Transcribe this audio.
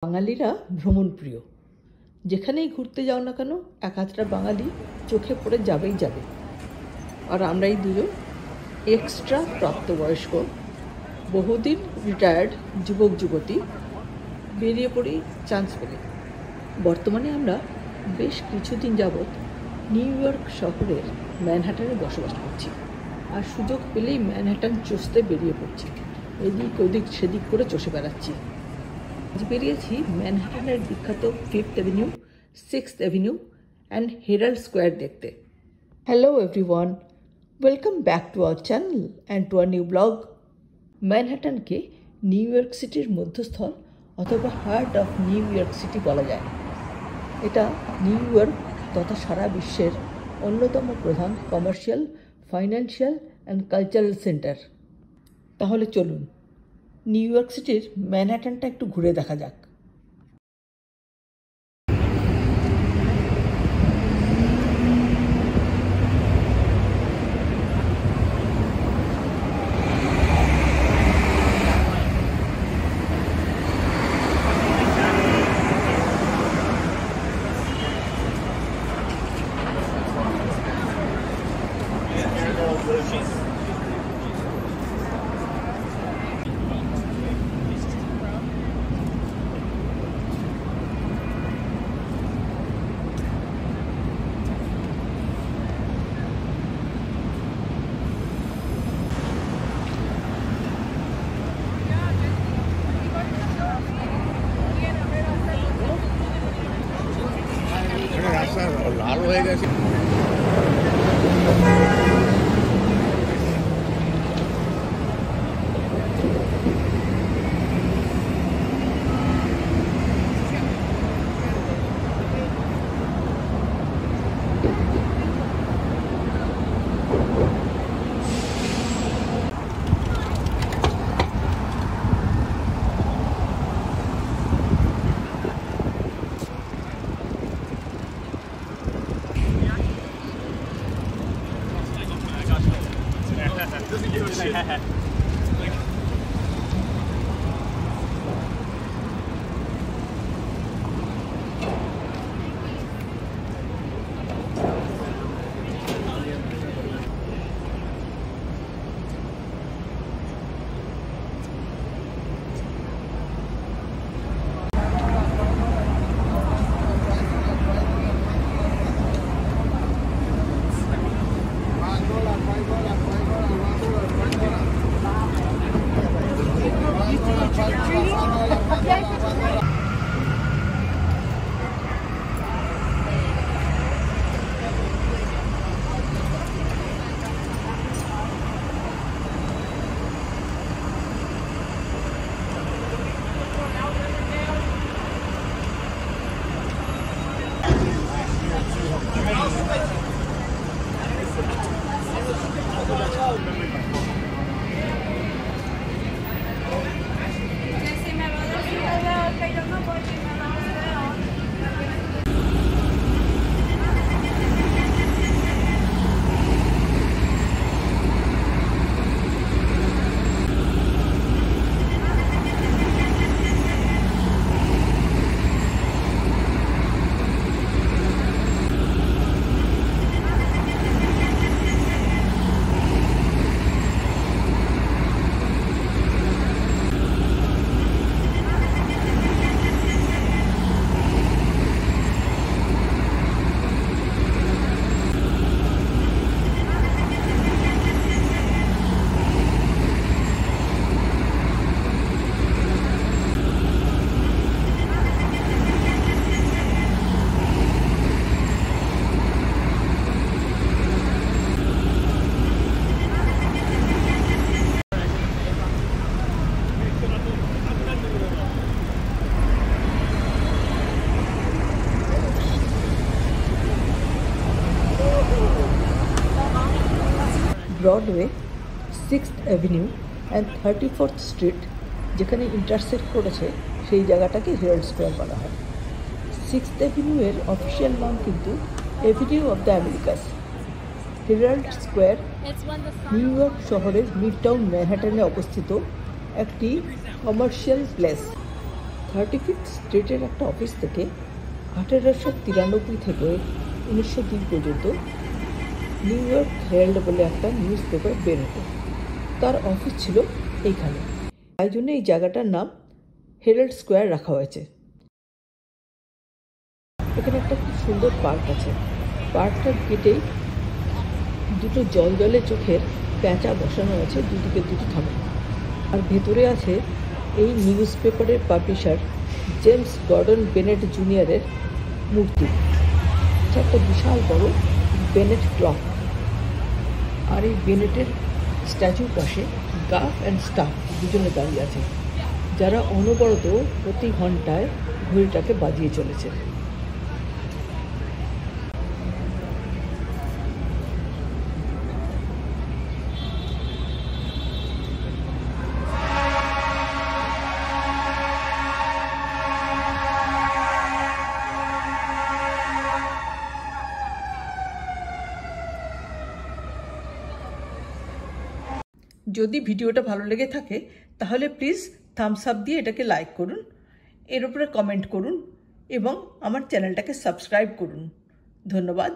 বাঙালিরা ভ্রমণপ্রিয়। যেখানেই ঘুরতে যাও না কেন এক আধটা বাঙালি চোখে পড়ে যাবেই যাবে। আর আমরা এই দুজন এক্সট্রা প্রাপ্তবয়স্ক বহুদিন রিটায়ার্ড যুবক যুবতী বেরিয়ে পড়ি চান্স পেলে। বর্তমানে আমরা বেশ কিছুদিন যাবৎ নিউ ইয়র্ক শহরের ম্যানহাটানে বসবাস করছি, আর সুযোগ পেলেই ম্যানহাটান চষতে বেরিয়ে পড়ছি। এদিক ওদিক সেদিক করে চষে বেড়াচ্ছি। আজ বেরিয়েছি ম্যানহাটানের বিখ্যাত 5th avenue, 6th avenue and Herald Square দেখতে। Hello everyone, welcome back to our channel and to our new blog. ম্যানহাটানকে নিউ ইয়র্ক সিটির মধ্যস্থল অথবা heart of New York City বলা যায়। এটা নিউ ইয়র্ক তথা সারা বিশ্বের অন্যতম প্রধান commercial, financial and cultural centre. তাহলে চলুন নিউ ইয়র্ক সিটির ম্যানহাটানটা একটু ঘুরে দেখা যাক। রাস্তা লাল হয়ে গেছে। Broadway, 6th avenue and 34th street যেখানে ইন্টারসেক্ট করেছে সেই জায়গাটাকে হেরাল্ড স্কোয়ার বলা হয়। 6th অ্যাভিনিউয়ের অফিসিয়াল নাম কিন্তু Avenue of the Americas. Herald square new York শহরের মিডটাউন ম্যানহাটানে অবস্থিত একটি কমার্শিয়াল প্লেস। 35th স্ট্রিটের একটা অফিস থেকে 1893 থেকে 1902 পর্যন্ত নিউ ইয়র্ক হেরাল্ড বলে একটা নিউজ পেপার বের হতো। তার অফিস ছিল এইখানে, তাই জন্য এই জায়গাটার নাম হেরাল্ড স্কোয়ার রাখা হয়েছে। এখানে একটা খুব সুন্দর পার্ক আছে। পার্কটার গেটেই দুটো জলজলে চোখের প্যাঁচা বসানো আছে, দুদিকে দুটো থামে। আর ভেতরে আছে এই নিউজ পেপারের পাবলিশার জেমস গর্ডন বেনেট জুনিয়রের মূর্তি। একটা বিশাল বড় বেনেট ক্লক। আর এই বেনেটের স্ট্যাচুর পাশে গাফ অ্যান্ড স্টাফ দুজনে দাঁড়িয়ে আছে, যারা অনবরত প্রতি ঘন্টায় ঘড়িটাকে বাজিয়ে চলেছে। যদি ভিডিওটা ভালো লেগে থাকে তাহলে প্লিজ থামস আপ দিয়ে এটাকে লাইক করুন, এর উপরে কমেন্ট করুন এবং আমার চ্যানেলটাকে সাবস্ক্রাইব করুন। ধন্যবাদ।